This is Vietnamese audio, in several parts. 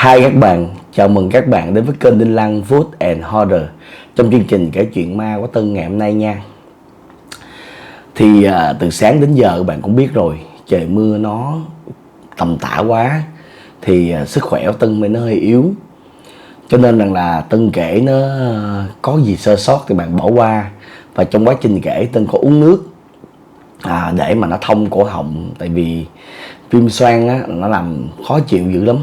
Hai các bạn, chào mừng các bạn đến với kênh Đinh Lăng Food and Horror trong chương trình kể chuyện ma của Tân ngày hôm nay nha. Từ sáng đến giờ các bạn cũng biết rồi, trời mưa nó tầm tã quá thì sức khỏe của Tân nó hơi yếu. Cho nên rằng là Tân kể nó có gì sơ sót thì bạn bỏ qua. Và trong quá trình kể Tân có uống nước để mà nó thông cổ họng, tại vì viêm xoang á, nó làm khó chịu dữ lắm.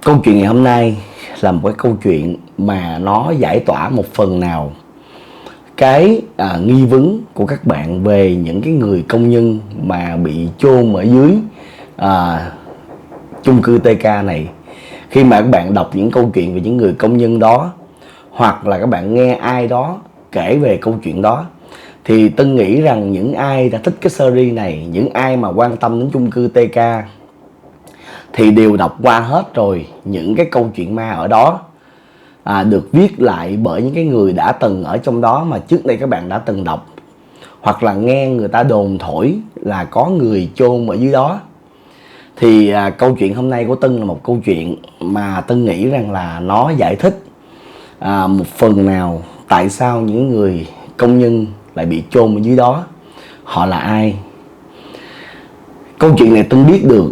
Câu chuyện ngày hôm nay là một cái câu chuyện mà nó giải tỏa một phần nào cái nghi vấn của các bạn về những cái người công nhân mà bị chôn ở dưới chung cư TK này. Khi mà các bạn đọc những câu chuyện về những người công nhân đó, hoặc là các bạn nghe ai đó kể về câu chuyện đó, thì Tân nghĩ rằng những ai đã thích cái series này, những ai mà quan tâm đến chung cư TK thì đều đọc qua hết rồi những cái câu chuyện ma ở đó, được viết lại bởi những cái người đã từng ở trong đó mà trước đây các bạn đã từng đọc, hoặc là nghe người ta đồn thổi là có người chôn ở dưới đó. Thì câu chuyện hôm nay của Tân là một câu chuyện mà Tân nghĩ rằng là nó giải thích một phần nào tại sao những người công nhân lại bị chôn ở dưới đó, họ là ai. Câu chuyện này Tân biết được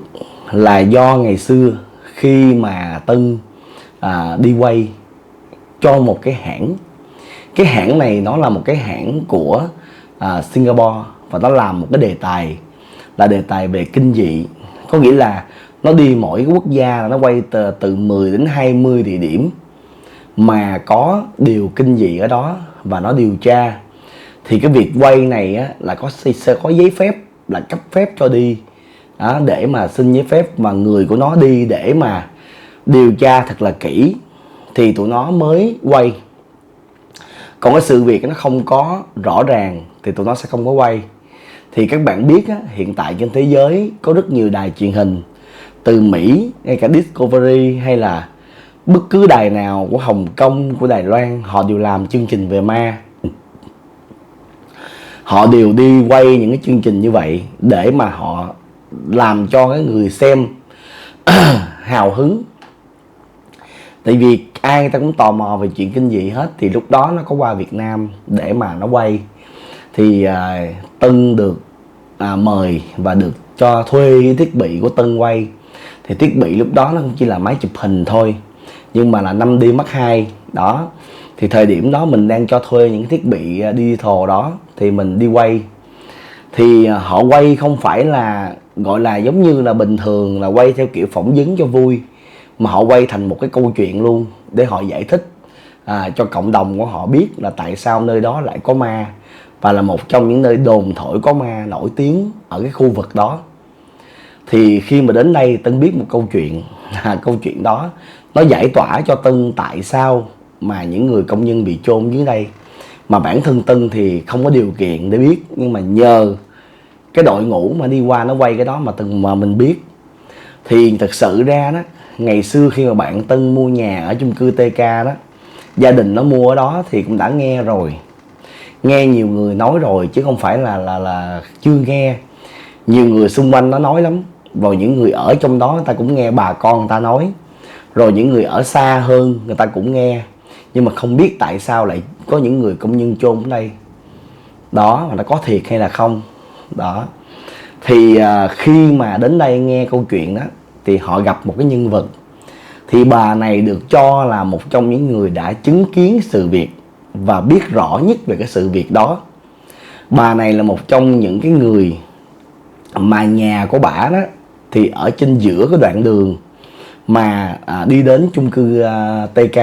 là do ngày xưa khi mà Tân đi quay cho một cái hãng. Cái hãng này nó là một cái hãng của Singapore, và nó làm một cái đề tài là đề tài về kinh dị. Có nghĩa là nó đi mỗi cái quốc gia, nó quay từ 10 đến 20 địa điểm mà có điều kinh dị ở đó và nó điều tra. Thì cái việc quay này á, là sẽ có giấy phép, là cấp phép cho đi đó, để mà xin giấy phép mà người của nó đi để mà điều tra thật là kỹ thì tụi nó mới quay. Còn cái sự việc nó không có rõ ràng thì tụi nó sẽ không có quay. Thì các bạn biết á, hiện tại trên thế giới có rất nhiều đài truyền hình, từ Mỹ, ngay cả Discovery hay là bất cứ đài nào của Hồng Kông, của Đài Loan, họ đều làm chương trình về ma. Họ đều đi quay những cái chương trình như vậy để mà họ làm cho cái người xem hào hứng. Tại vì ai người ta cũng tò mò về chuyện kinh dị hết. Thì lúc đó nó có qua Việt Nam để mà nó quay. Thì Tân được mời và được cho thuê cái thiết bị của Tân quay. Thì thiết bị lúc đó nó cũng chỉ là máy chụp hình thôi, nhưng mà là 5D Mark II đó. Thì thời điểm đó mình đang cho thuê những thiết bị digital đó thì mình đi quay. Thì họ quay không phải là gọi là giống như là bình thường là quay theo kiểu phỏng vấn cho vui, mà họ quay thành một cái câu chuyện luôn để họ giải thích cho cộng đồng của họ biết là tại sao nơi đó lại có ma, và là một trong những nơi đồn thổi có ma nổi tiếng ở cái khu vực đó. Thì khi mà đến đây Tân biết một câu chuyện, câu chuyện đó nó giải tỏa cho Tân tại sao mà những người công nhân bị chôn dưới đây. Mà bản thân Tân thì không có điều kiện để biết, nhưng mà nhờ cái đội ngũ mà đi qua nó quay cái đó mà mình biết. Thì thật sự ra đó, ngày xưa khi mà bạn Tân mua nhà ở chung cư TK đó, gia đình nó mua ở đó thì cũng đã nghe rồi, nghe nhiều người nói rồi, chứ không phải là chưa nghe. Nhiều người xung quanh nó nói lắm, rồi những người ở trong đó người ta cũng nghe bà con người ta nói, rồi những người ở xa hơn người ta cũng nghe, nhưng mà không biết tại sao lại có những người công nhân chôn ở đây đó, mà nó có thiệt hay là không đó. Thì khi mà đến đây nghe câu chuyện đó thì họ gặp một cái nhân vật. Thì bà này được cho là một trong những người đã chứng kiến sự việc và biết rõ nhất về cái sự việc đó. Bà này là một trong những cái người mà nhà của bả đó thì ở trên giữa cái đoạn đường mà đi đến chung cư TK.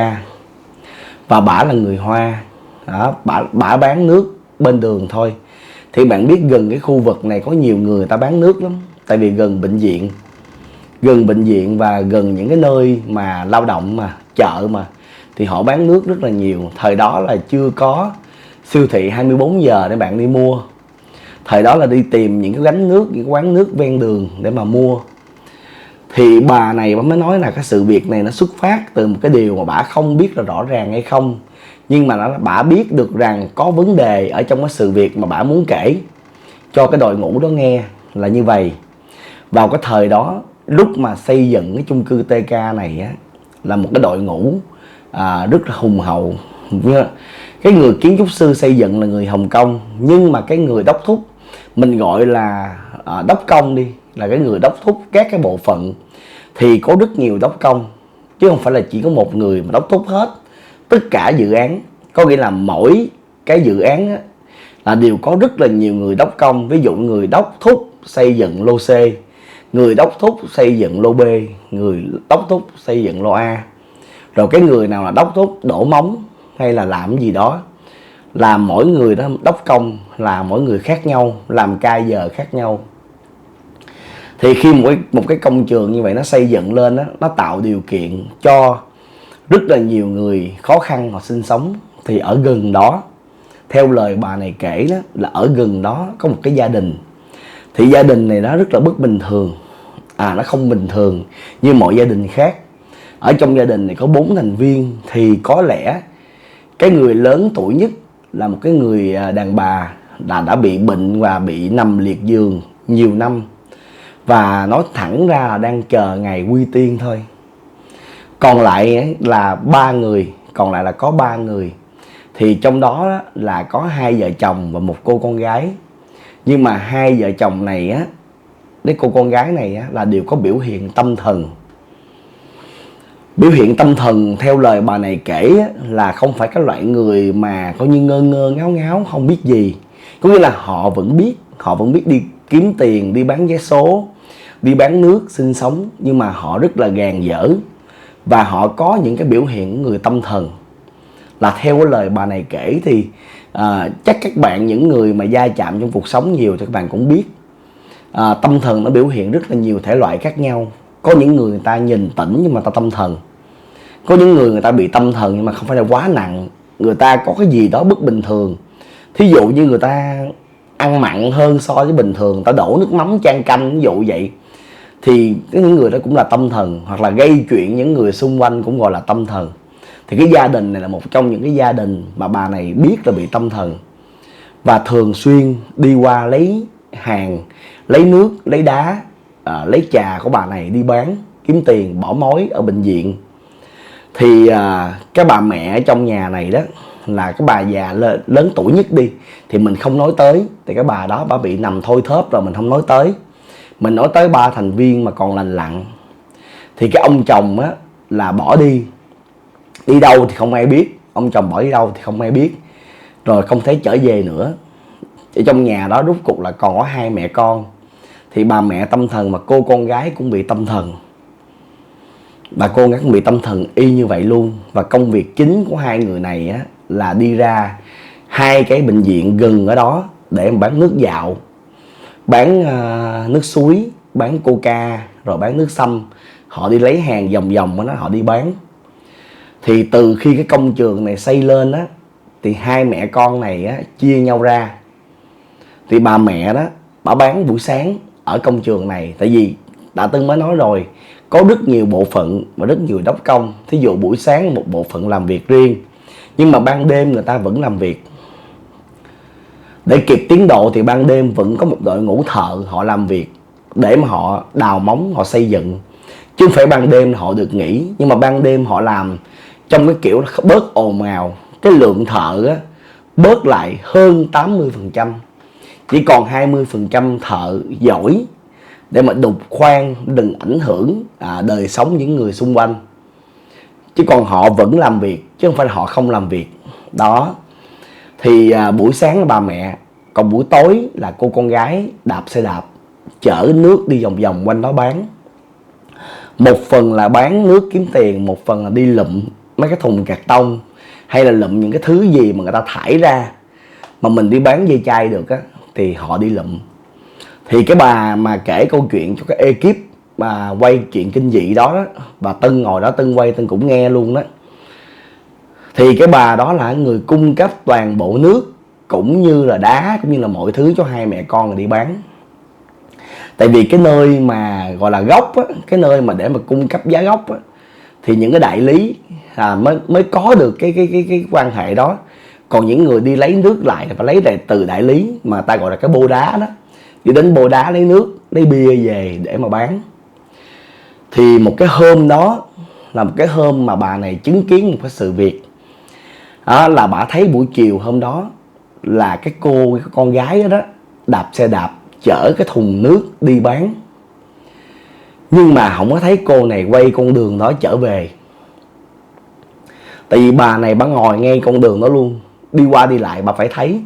Và bả là người Hoa đó, bả bán nước bên đường thôi. Thì bạn biết gần cái khu vực này có nhiều người ta bán nước lắm, tại vì gần bệnh viện và gần những cái nơi mà lao động mà chợ mà, thì họ bán nước rất là nhiều. Thời đó là chưa có siêu thị 24 giờ để bạn đi mua. Thời đó là đi tìm những cái gánh nước, những quán nước ven đường để mà mua. Thì bà này bà mới nói là cái sự việc này nó xuất phát từ một cái điều mà bà không biết là rõ ràng hay không, nhưng mà bà biết được rằng có vấn đề ở trong cái sự việc mà bà muốn kể cho cái đội ngũ đó nghe là như vậy. Vào cái thời đó lúc mà xây dựng cái chung cư TK này á, là một cái đội ngũ rất là hùng hậu. Cái người kiến trúc sư xây dựng là người Hồng Kông, nhưng mà cái người đốc thúc, mình gọi là đốc công đi, là cái người đốc thúc các cái bộ phận, thì có rất nhiều đốc công, chứ không phải là chỉ có một người mà đốc thúc hết tất cả dự án. Có nghĩa là mỗi cái dự án á, là đều có rất là nhiều người đốc công. Ví dụ người đốc thúc xây dựng lô C, người đốc thúc xây dựng lô B, người đốc thúc xây dựng lô A, rồi cái người nào là đốc thúc đổ móng hay là làm gì đó, là mỗi người đó đốc công là mỗi người khác nhau, làm ca giờ khác nhau. Thì khi một cái công trường như vậy nó xây dựng lên đó, nó tạo điều kiện cho rất là nhiều người khó khăn họ sinh sống. Thì ở gần đó, theo lời bà này kể đó, là ở gần đó có một cái gia đình. Thì gia đình này nó rất là bất bình thường, nó không bình thường như mọi gia đình khác. Ở trong gia đình này có 4 thành viên, thì có lẽ cái người lớn tuổi nhất là một cái người đàn bà đã bị bệnh và bị nằm liệt giường nhiều năm, và nói thẳng ra là đang chờ ngày quy tiên thôi. Còn lại là 3 người, còn lại là có 3 người. Thì trong đó là có 2 vợ chồng và một cô con gái. Nhưng mà 2 vợ chồng này á, cái cô con gái này á, là đều có biểu hiện tâm thần. Biểu hiện tâm thần theo lời bà này kể á, là không phải cái loại người mà coi như ngơ ngơ ngáo ngáo không biết gì. Có nghĩa là họ vẫn biết đi kiếm tiền, đi bán vé số, đi bán nước sinh sống, nhưng mà họ rất là gàn dở, và họ có những cái biểu hiện của người tâm thần. Là theo cái lời bà này kể thì chắc các bạn, những người mà va chạm trong cuộc sống nhiều thì các bạn cũng biết, tâm thần nó biểu hiện rất là nhiều thể loại khác nhau. Có những người ta nhìn tỉnh nhưng mà ta tâm thần, có những người ta bị tâm thần nhưng mà không phải là quá nặng, người ta có cái gì đó bất bình thường. Thí dụ như người ta ăn mặn hơn so với bình thường, người ta đổ nước mắm chan canh, ví dụ vậy, thì những người đó cũng là tâm thần. Hoặc là gây chuyện những người xung quanh cũng gọi là tâm thần. Thì cái gia đình này là một trong những cái gia đình mà bà này biết là bị tâm thần, và thường xuyên đi qua lấy hàng, lấy nước, lấy đá, lấy trà của bà này đi bán kiếm tiền bỏ mối ở bệnh viện. Thì cái bà mẹ ở trong nhà này đó là cái bà già lớn tuổi nhất đi, thì mình không nói tới. Thì cái bà đó bà bị nằm thôi thóp rồi, mình không nói tới. Mình nói tới 3 thành viên mà còn lành lặn. Thì cái ông chồng á là bỏ đi đâu thì không ai biết. Ông chồng bỏ đi đâu thì không ai biết, rồi không thấy trở về nữa. Ở trong nhà đó rốt cuộc là còn có 2 mẹ con. Thì bà mẹ tâm thần mà cô con gái cũng bị tâm thần. Bà cô gái cũng bị tâm thần y như vậy luôn. Và công việc chính của 2 người này á, là đi ra 2 cái bệnh viện gần ở đó để mà bán nước dạo, bán nước suối, bán coca, rồi bán nước sâm. Họ đi lấy hàng vòng vòng đó, họ đi bán. Thì từ khi cái công trường này xây lên á, thì 2 mẹ con này á, chia nhau ra. Thì bà mẹ đó, bà bán buổi sáng ở công trường này. Tại vì đã từng mới nói rồi, có rất nhiều bộ phận và rất nhiều đốc công. Thí dụ buổi sáng một bộ phận làm việc riêng, nhưng mà ban đêm người ta vẫn làm việc. Để kịp tiến độ thì ban đêm vẫn có một đội ngũ thợ họ làm việc, để mà họ đào móng, họ xây dựng. Chứ không phải ban đêm họ được nghỉ. Nhưng mà ban đêm họ làm trong cái kiểu bớt ồn ào. Cái lượng thợ á, bớt lại hơn 80%. Chỉ còn 20% thợ giỏi để mà đục khoan, đừng ảnh hưởng đời sống những người xung quanh. Chứ còn họ vẫn làm việc, chứ không phải là họ không làm việc. Đó. Thì buổi sáng là bà mẹ, còn buổi tối là cô con gái đạp xe đạp, chở nước đi vòng vòng quanh đó bán. Một phần là bán nước kiếm tiền, một phần là đi lụm mấy cái thùng cạc tông, hay là lụm những cái thứ gì mà người ta thải ra mà mình đi bán dây chai được á, thì họ đi lụm. Thì cái bà mà kể câu chuyện cho cái ekip mà quay chuyện kinh dị đó, bà Tân ngồi đó, Tân quay, Tân cũng nghe luôn đó. Thì cái bà đó là người cung cấp toàn bộ nước, cũng như là đá, cũng như là mọi thứ cho 2 mẹ con đi bán. Tại vì cái nơi mà gọi là gốc á, cái nơi mà để mà cung cấp giá gốc á, thì những cái đại lý mới có được cái quan hệ đó. Còn những người đi lấy nước lại phải lấy từ đại lý, mà ta gọi là cái bô đá đó, đi đến bô đá lấy nước, lấy bia về để mà bán. Thì một cái hôm đó là một cái hôm mà bà này chứng kiến một cái sự việc đó, là bà thấy buổi chiều hôm đó là cái con gái đó, đạp xe đạp chở cái thùng nước đi bán, nhưng mà không có thấy cô này quay con đường đó trở về. Tại vì bà này bà ngồi ngay con đường đó luôn, đi qua đi lại bà phải thấy.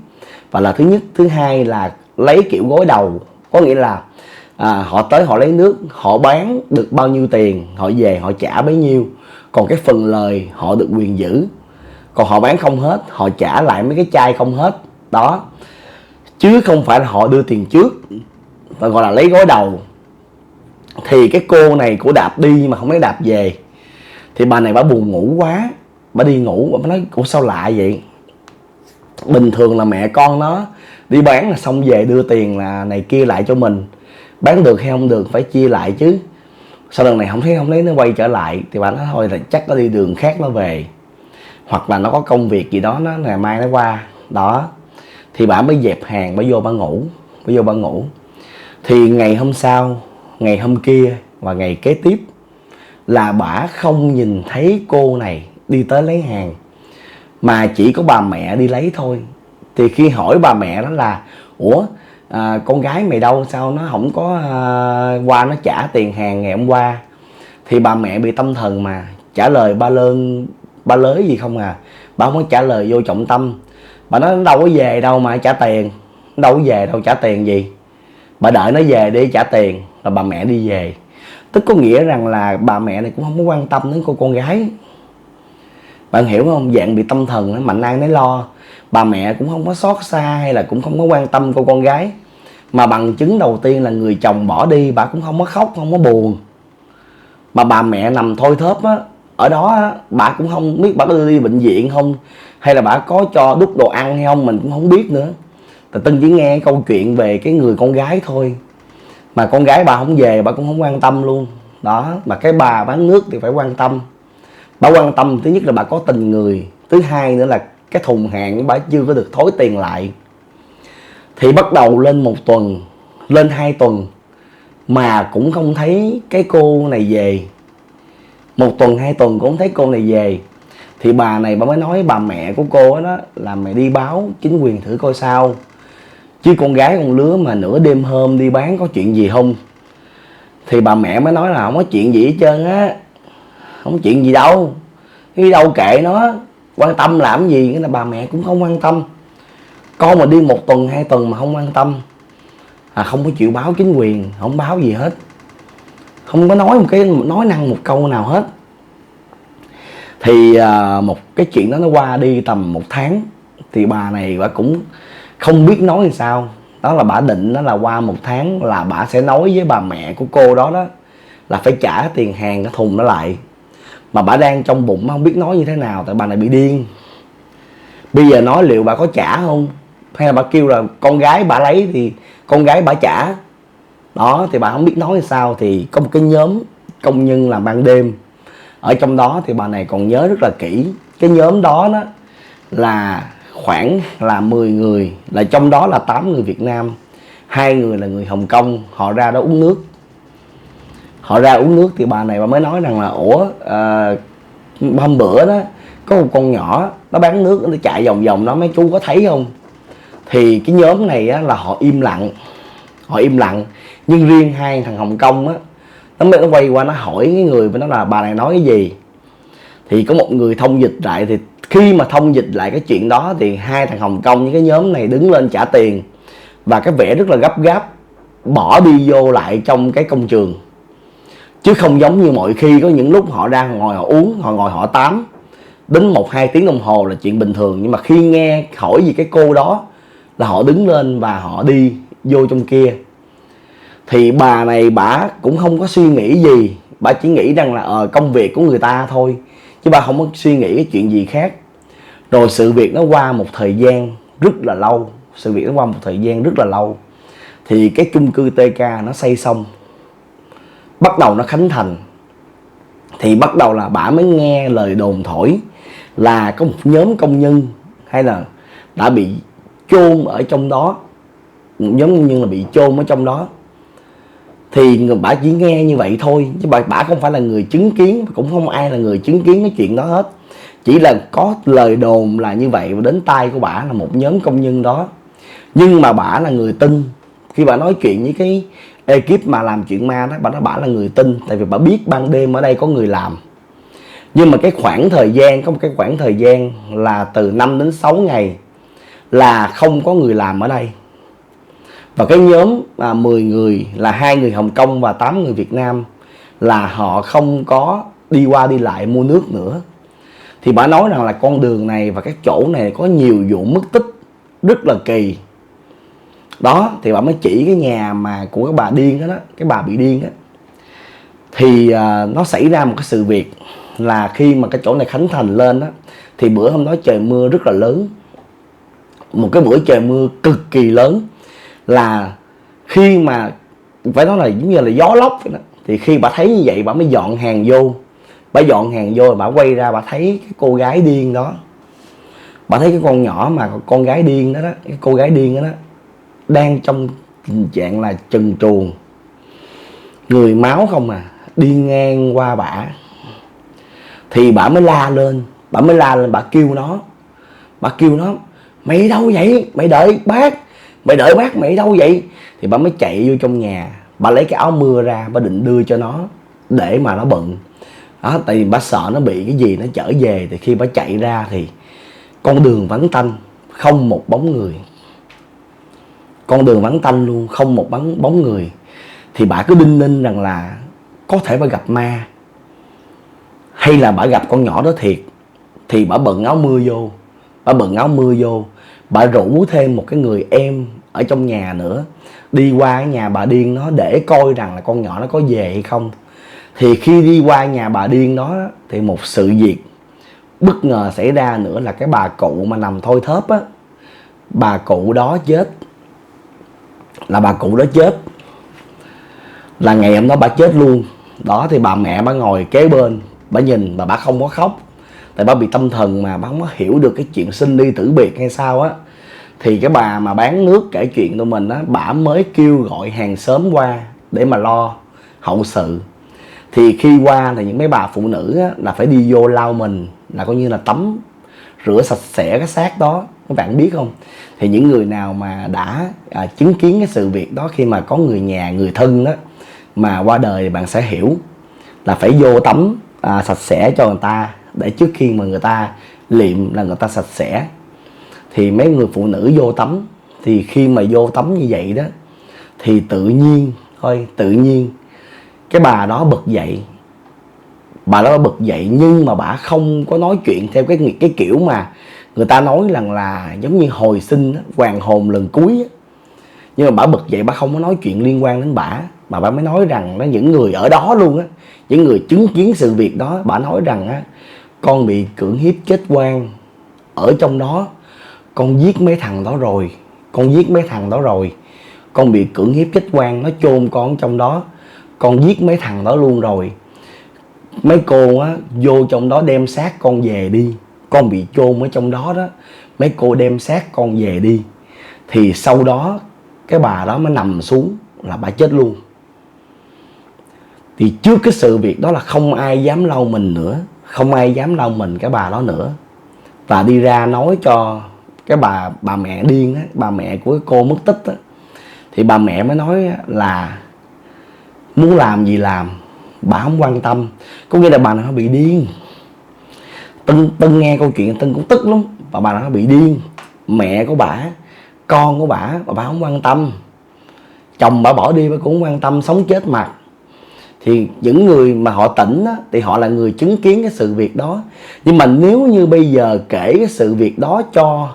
Và là thứ nhất. Thứ hai là lấy kiểu gối đầu, có nghĩa là họ tới họ lấy nước, họ bán được bao nhiêu tiền họ về họ trả bấy nhiêu, còn cái phần lời họ được quyền giữ. Còn họ bán không hết họ trả lại mấy cái chai không hết đó, chứ không phải là họ đưa tiền trước, và gọi là lấy gối đầu. Thì cái cô này cổ đạp đi mà không lấy đạp về, thì bà này bà buồn ngủ quá, bà đi ngủ, bà nói ủa sao lạ vậy, bình thường là mẹ con nó đi bán là xong về đưa tiền là này kia lại cho mình, bán được hay không được phải chia lại chứ. Sau lần này không thấy nó quay trở lại, thì bà nói thôi là chắc nó đi đường khác nó về, hoặc là nó có công việc gì đó, nó ngày mai nó qua đó. Thì bà mới dẹp hàng, bà vô bà ngủ. Thì ngày hôm sau, ngày hôm kia và ngày kế tiếp là bà không nhìn thấy cô này đi tới lấy hàng, mà chỉ có bà mẹ đi lấy thôi. Thì khi hỏi bà mẹ đó là ủa con gái mày đâu, sao nó không có qua nó trả tiền hàng ngày hôm qua, thì bà mẹ bị tâm thần mà trả lời ba lới gì không à. Bà không có trả lời vô trọng tâm. Bà nói nó đâu có về đâu mà trả tiền, nó đâu có về đâu trả tiền gì, bà đợi nó về để trả tiền là bà mẹ đi về. Tức có nghĩa rằng là bà mẹ này cũng không có quan tâm đến cô con gái. Bạn hiểu không? Dạng bị tâm thần, mạnh ai nấy lo. Bà mẹ cũng không có xót xa hay là cũng không có quan tâm cô con gái. Mà bằng chứng đầu tiên là người chồng bỏ đi, bà cũng không có khóc, không có buồn. Mà bà mẹ nằm thôi thóp á, ở đó á, bà cũng không biết bà có đưa đi bệnh viện không, hay là bà có cho đút đồ ăn hay không, mình cũng không biết nữa. Tân chỉ nghe câu chuyện về cái người con gái thôi, mà con gái bà không về bà cũng không quan tâm luôn đó. Mà cái bà bán nước thì phải quan tâm. Bà quan tâm thứ nhất là bà có tình người, thứ hai nữa là cái thùng hàng bà chưa có được thối tiền lại. Thì bắt đầu lên 1 tuần, lên 2 tuần mà cũng không thấy cái cô này về. 1 tuần 2 tuần cũng không thấy cô này về. Thì bà này bà mới nói bà mẹ của cô đó là mày đi báo chính quyền thử coi sao, chứ con gái con lứa mà nửa đêm hôm đi bán có chuyện gì không. Thì bà mẹ mới nói là không có chuyện gì hết trơn á, không có chuyện gì đâu, đi đâu kệ nó, quan tâm làm gì. Cái là bà mẹ cũng không quan tâm. Con mà đi 1 tuần 2 tuần mà không quan tâm, không có chịu báo chính quyền, không báo gì hết, không có nói nói năng một câu nào hết. Thì một cái chuyện đó nó qua đi tầm 1 tháng, thì bà này bà cũng không biết nói làm sao. Đó là bà định đó là qua 1 tháng là bà sẽ nói với bà mẹ của cô đó là phải trả tiền hàng cái thùng đó lại. Mà bà đang trong bụng không biết nói như thế nào, tại bà này bị điên. Bây giờ nói liệu bà có trả không, hay là bà kêu là con gái bà lấy thì con gái bà trả đó. Thì bà không biết nói làm sao. Thì có một cái nhóm công nhân làm ban đêm ở trong đó, thì bà này còn nhớ rất là kỹ. Cái nhóm đó là khoảng là 10 người, là trong đó là 8 người Việt Nam, 2 người là người Hồng Kông. Họ ra đó uống nước. Thì bà này bà mới nói rằng là ủa hôm bữa đó có một con nhỏ nó bán nước, nó chạy vòng vòng đó, mấy chú có thấy không. Thì cái nhóm này á, là họ im lặng. Nhưng riêng 2 thằng Hồng Kông á, nó quay qua nó hỏi cái người và nó là bà này nói cái gì. Thì có một người thông dịch lại. Thì khi mà thông dịch lại cái chuyện đó thì 2 thằng Hồng Kông với cái nhóm này đứng lên trả tiền, và cái vẻ rất là gấp gáp bỏ đi vô lại trong cái công trường. Chứ không giống như mọi khi, có những lúc họ ra ngồi họ uống, họ ngồi họ tám đến 1-2 tiếng đồng hồ là chuyện bình thường. Nhưng mà khi nghe hỏi gì cái cô đó là họ đứng lên và họ đi vô trong kia. Thì bà này bà cũng không có suy nghĩ gì, bà chỉ nghĩ rằng là công việc của người ta thôi, chứ bà không có suy nghĩ cái chuyện gì khác. Rồi sự việc nó qua một thời gian rất là lâu. Thì cái chung cư TK nó xây xong, bắt đầu nó khánh thành. Thì bắt đầu là bà mới nghe lời đồn thổi là có một nhóm công nhân hay là đã bị chôn ở trong đó, một nhóm công nhân là bị chôn ở trong đó. Thì bà chỉ nghe như vậy thôi, chứ bà không phải là người chứng kiến, cũng không ai là người chứng kiến cái chuyện đó hết. Chỉ là có lời đồn là như vậy, và đến tai của bà là một nhóm công nhân đó. Nhưng mà bà là người tin. Khi bà nói chuyện với cái ekip mà làm chuyện ma đó, bà nói bà là người tin. Tại vì bà biết ban đêm ở đây có người làm. Nhưng mà cái khoảng thời gian, có một cái khoảng thời gian là từ 5 đến 6 ngày là không có người làm ở đây. Và cái nhóm 10 người là 2 người Hồng Kông và 8 người Việt Nam là họ không có đi qua đi lại mua nước nữa. Thì bà nói rằng là con đường này và các chỗ này có nhiều vụ mất tích rất là kỳ. Đó, thì bà mới chỉ cái nhà mà của cái bà điên đó, cái bà bị điên đó. Thì nó xảy ra một cái sự việc là khi mà cái chỗ này khánh thành lên đó, thì bữa hôm đó trời mưa rất là lớn. Một cái bữa trời mưa cực kỳ lớn, là khi mà phải nói là giống như là gió lốc đó. Thì khi bà thấy như vậy, bà mới dọn hàng vô. Bà dọn hàng vô, bà quay ra, bà thấy cái cô gái điên đó. Bà thấy cái con nhỏ mà con gái điên đó, cái cô gái điên đó, đang trong tình trạng là trần truồng, người máu không à, đi ngang qua bả. Thì bả mới la lên, bà kêu nó, mày đâu vậy, mày đợi bác, mày đâu vậy. Thì bà mới chạy vô trong nhà, bà lấy cái áo mưa ra, bà định đưa cho nó để mà nó bận đó. Tại vì bà sợ nó bị cái gì nó trở về. Thì khi bà chạy ra thì con đường vắng tanh, không một bóng người. Con đường vắng tanh luôn, không một bóng người. Thì bà cứ đinh ninh rằng là có thể bà gặp ma, hay là bà gặp con nhỏ đó thiệt. Thì bà bận áo mưa vô, bà rủ thêm một cái người em ở trong nhà nữa đi qua cái nhà bà điên đó để coi rằng là con nhỏ nó có về hay không. Thì khi đi qua nhà bà điên đó thì một sự việc bất ngờ xảy ra nữa, là cái bà cụ mà nằm thôi thóp á, bà cụ đó chết. Là ngày hôm đó bà chết luôn. Đó, thì bà mẹ bà ngồi kế bên, bà nhìn mà bà không có khóc. Tại bà bị tâm thần mà bà không có hiểu được cái chuyện sinh ly tử biệt hay sao á. Thì cái bà mà bán nước kể chuyện tụi mình á, bà mới kêu gọi hàng xóm qua để mà lo hậu sự. Thì khi qua thì những mấy bà phụ nữ á, là phải đi vô lau mình, là coi như là tắm rửa sạch sẽ cái xác đó. Các bạn biết không? Thì những người nào mà đã chứng kiến cái sự việc đó, khi mà có người nhà, người thân đó mà qua đời, thì bạn sẽ hiểu là phải vô tắm sạch sẽ cho người ta, để trước khi mà người ta liệm là người ta sạch sẽ. Thì mấy người phụ nữ vô tắm, thì khi mà vô tắm như vậy đó, thì tự nhiên cái bà đó bật dậy. Nhưng mà bà không có nói chuyện theo cái kiểu mà người ta nói rằng là giống như hồi sinh đó, hoàng hồn lần cuối đó. Nhưng mà bà bật dậy, bà không có nói chuyện liên quan đến bà, mà bà mới nói rằng đó, những người ở đó luôn á, những người chứng kiến sự việc đó, bà nói rằng á, con bị cưỡng hiếp chết oan ở trong đó, con giết mấy thằng đó rồi, con bị cưỡng hiếp chết oan, nó chôn con ở trong đó, con giết mấy thằng đó luôn rồi. Mấy cô á vô trong đó đem xác con về đi, con bị chôn ở trong đó đó, mấy cô đem xác con về đi. Thì sau đó cái bà đó mới nằm xuống là bà chết luôn. Thì trước cái sự việc đó là không ai dám lau mình nữa, không ai dám lau mình cái bà đó nữa. Và đi ra nói cho cái bà mẹ điên á, bà mẹ của cái cô mất tích á. Thì bà mẹ mới nói là muốn làm gì làm, bà không quan tâm. Có nghĩa là bà nó bị điên. Tân nghe câu chuyện Tân cũng tức lắm. Và bà nó bị điên. Mẹ của bà, con của bà không quan tâm. Chồng bà bỏ đi bà cũng không quan tâm, sống chết mặt. Thì những người mà họ tỉnh á, thì họ là người chứng kiến cái sự việc đó. Nhưng mà nếu như bây giờ kể cái sự việc đó cho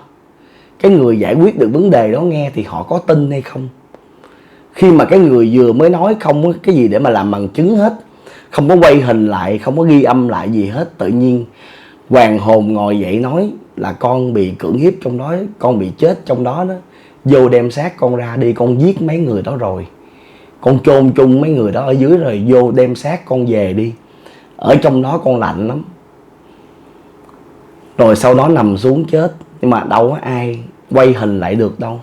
cái người giải quyết được vấn đề đó nghe, thì họ có tin hay không? Khi mà cái người vừa mới nói không có cái gì để mà làm bằng chứng hết, không có quay hình lại, không có ghi âm lại gì hết, tự nhiên hoàng hồn ngồi dậy nói là con bị cưỡng hiếp trong đó, con bị chết trong đó đó, vô đem xác con ra đi, con giết mấy người đó rồi, con chôn chung mấy người đó ở dưới rồi, vô đem xác con về đi, ở trong đó con lạnh lắm. Rồi sau đó nằm xuống chết. Nhưng mà đâu có ai quay hình lại được đâu.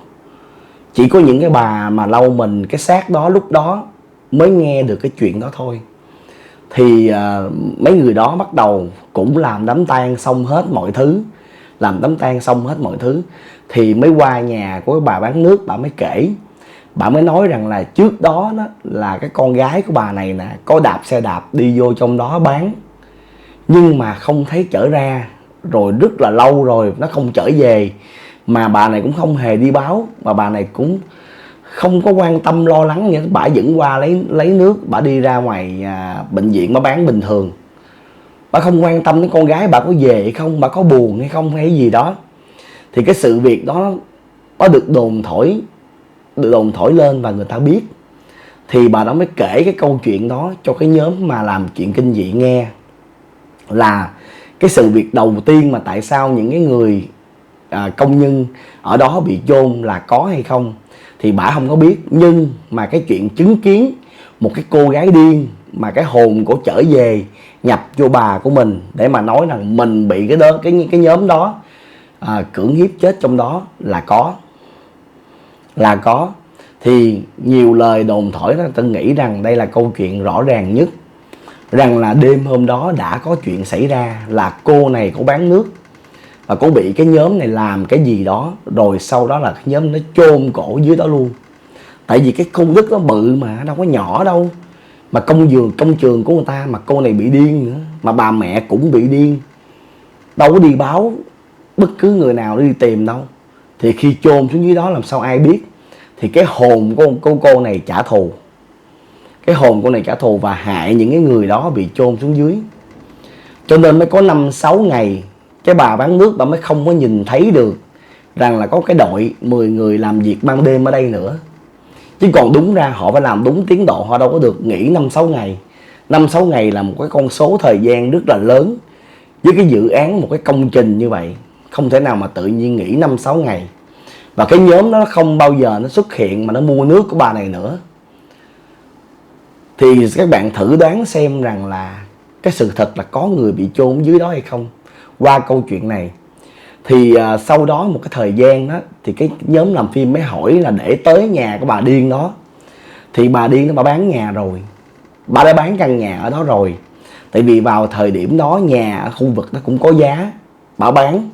Chỉ có những cái bà mà lau mình cái xác đó lúc đó mới nghe được cái chuyện đó thôi. Thì mấy người đó bắt đầu cũng làm đám tang xong hết mọi thứ, làm đám tang xong hết mọi thứ thì mới qua nhà của cái bà bán nước. Bà mới kể, bà mới nói rằng là trước đó là cái con gái của bà này nè có đạp xe đạp đi vô trong đó bán, nhưng mà không thấy chở ra, rồi rất là lâu rồi nó không chở về, mà bà này cũng không hề đi báo, mà bà này cũng không có quan tâm lo lắng nữa. Bà dẫn qua lấy nước, bà đi ra ngoài bệnh viện bà bán bình thường. Bà không quan tâm đến con gái bà có về hay không, bà có buồn hay không hay gì đó. Thì cái sự việc đó nó được đồn thổi lên và người ta biết. Thì bà đó mới kể cái câu chuyện đó cho cái nhóm mà làm chuyện kinh dị nghe, là cái sự việc đầu tiên mà tại sao những cái người công nhân ở đó bị chôn là có hay không thì bà không có biết. Nhưng mà cái chuyện chứng kiến một cái cô gái điên mà cái hồn của trở về nhập vô bà của mình để mà nói rằng mình bị cái nhóm đó cưỡng hiếp chết trong đó là có. Thì nhiều lời đồn thổi đó, tôi nghĩ rằng đây là câu chuyện rõ ràng nhất, rằng là đêm hôm đó đã có chuyện xảy ra, là cô này có bán nước và có bị cái nhóm này làm cái gì đó, rồi sau đó là cái nhóm nó chôn cổ dưới đó luôn. Tại vì cái khu đất nó bự mà đâu có nhỏ đâu, mà công trường của người ta, mà cô này bị điên nữa, mà bà mẹ cũng bị điên, đâu có đi báo bất cứ người nào đi tìm đâu. Thì khi chôn xuống dưới đó làm sao ai biết. Thì cái hồn của cô này trả thù, cái hồn cô này trả thù và hại những cái người đó bị chôn xuống dưới. Cho nên mới có 5-6 ngày cái bà bán nước bà mới không có nhìn thấy được rằng là có cái đội 10 người làm việc ban đêm ở đây nữa. Chứ còn đúng ra họ phải làm đúng tiến độ, họ đâu có được nghỉ 5-6 ngày. 5-6 ngày là một cái con số thời gian rất là lớn. Với cái dự án, một cái công trình như vậy, không thể nào mà tự nhiên nghỉ 5-6 ngày. Và cái nhóm đó không bao giờ nó xuất hiện mà nó mua nước của bà này nữa. Thì các bạn thử đoán xem rằng là cái sự thật là có người bị chôn dưới đó hay không qua câu chuyện này. Thì sau đó một cái thời gian đó thì cái nhóm làm phim mới hỏi là để tới nhà của bà điên đó. Thì bà điên đó bà bán nhà rồi, bà đã bán căn nhà ở đó rồi. Tại vì vào thời điểm đó nhà ở khu vực nó cũng có giá, bà bán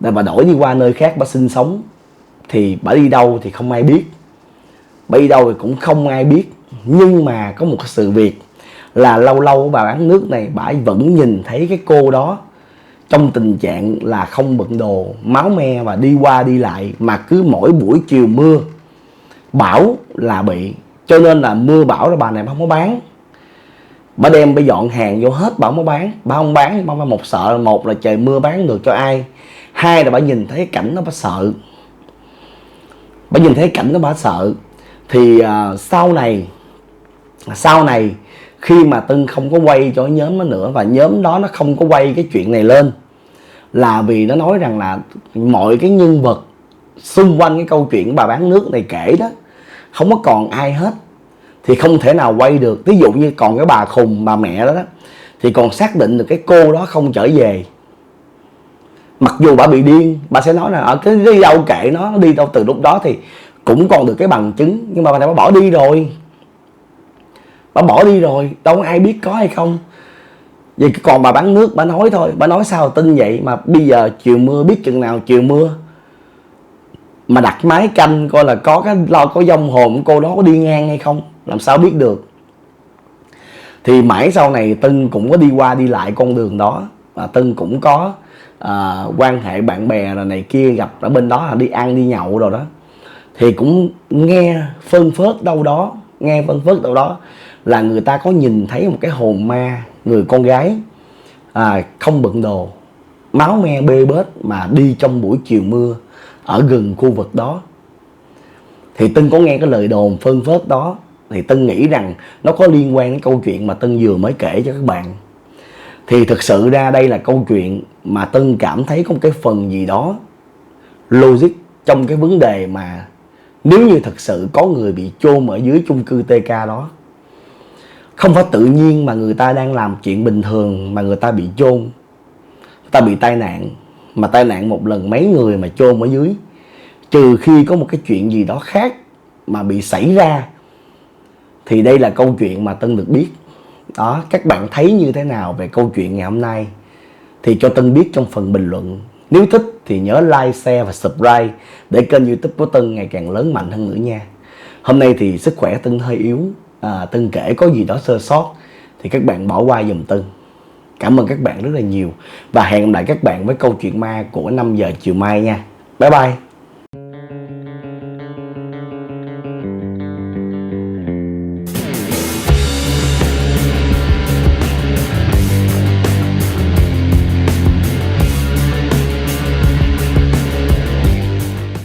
để bà đổi đi qua nơi khác bà sinh sống. Thì bà đi đâu thì không ai biết, bà đi đâu thì cũng không ai biết. Nhưng mà có một cái sự việc là lâu lâu bà bán nước này bà vẫn nhìn thấy cái cô đó trong tình trạng là không bận đồ, máu me và đi qua đi lại. Mà cứ mỗi buổi chiều mưa bão là bị. Cho nên là mưa bão là bà này bà không có bán, bà đem bà dọn hàng vô hết bà không có bán. Bà không bán bà một sợ, một là trời mưa bán được cho ai, hai là bà nhìn thấy cảnh đó bà sợ, bà nhìn thấy cảnh đó bà sợ. Thì sau này khi mà Tân không có quay cho nhóm đó nữa, và nhóm đó nó không có quay cái chuyện này lên, là vì nó nói rằng là mọi cái nhân vật xung quanh cái câu chuyện bà bán nước này kể đó không có còn ai hết, thì không thể nào quay được. Ví dụ như còn cái bà khùng, bà mẹ đó, thì còn xác định được cái cô đó không trở về. Mặc dù bà bị điên, bà sẽ nói là ở cái đi đâu kệ nó đi đâu, từ lúc đó thì cũng còn được cái bằng chứng. Nhưng mà bà này bà bỏ đi rồi, bà bỏ đi rồi, đâu có ai biết có hay không. Vậy còn bà bán nước bà nói thôi, bà nói sao tin vậy. Mà bây giờ chiều mưa, biết chừng nào chiều mưa mà đặt máy canh coi là có cái lo có vong hồn cô đó có đi ngang hay không, làm sao biết được. Thì mãi sau này Tân cũng có đi qua đi lại con đường đó, và Tân cũng có quan hệ bạn bè rồi này kia, gặp ở bên đó là đi ăn đi nhậu rồi đó. Thì cũng nghe phân phớt đâu đó là người ta có nhìn thấy một cái hồn ma người con gái không bận đồ, máu me bê bết mà đi trong buổi chiều mưa ở gần khu vực đó. Thì Tân có nghe cái lời đồn phân phớt đó, thì Tân nghĩ rằng nó có liên quan đến câu chuyện mà Tân vừa mới kể cho các bạn. Thì thực sự ra đây là câu chuyện mà Tân cảm thấy có một cái phần gì đó logic trong cái vấn đề mà nếu như thật sự có người bị chôn ở dưới chung cư TK đó, không phải tự nhiên mà người ta đang làm chuyện bình thường mà người ta bị chôn, người ta bị tai nạn, mà tai nạn một lần mấy người mà chôn ở dưới. Trừ khi có một cái chuyện gì đó khác mà bị xảy ra Thì đây là câu chuyện mà Tân được biết. Đó, các bạn thấy như thế nào về câu chuyện ngày hôm nay thì cho Tân biết trong phần bình luận. Nếu thích thì nhớ like, share và subscribe để kênh YouTube của Tân ngày càng lớn mạnh hơn nữa nha. Hôm nay thì sức khỏe Tân hơi yếu, Tân kể có gì đó sơ sót thì các bạn bỏ qua giùm Tân. Cảm ơn các bạn rất là nhiều và hẹn gặp lại các bạn với câu chuyện ma của 5 giờ chiều mai nha. Bye bye.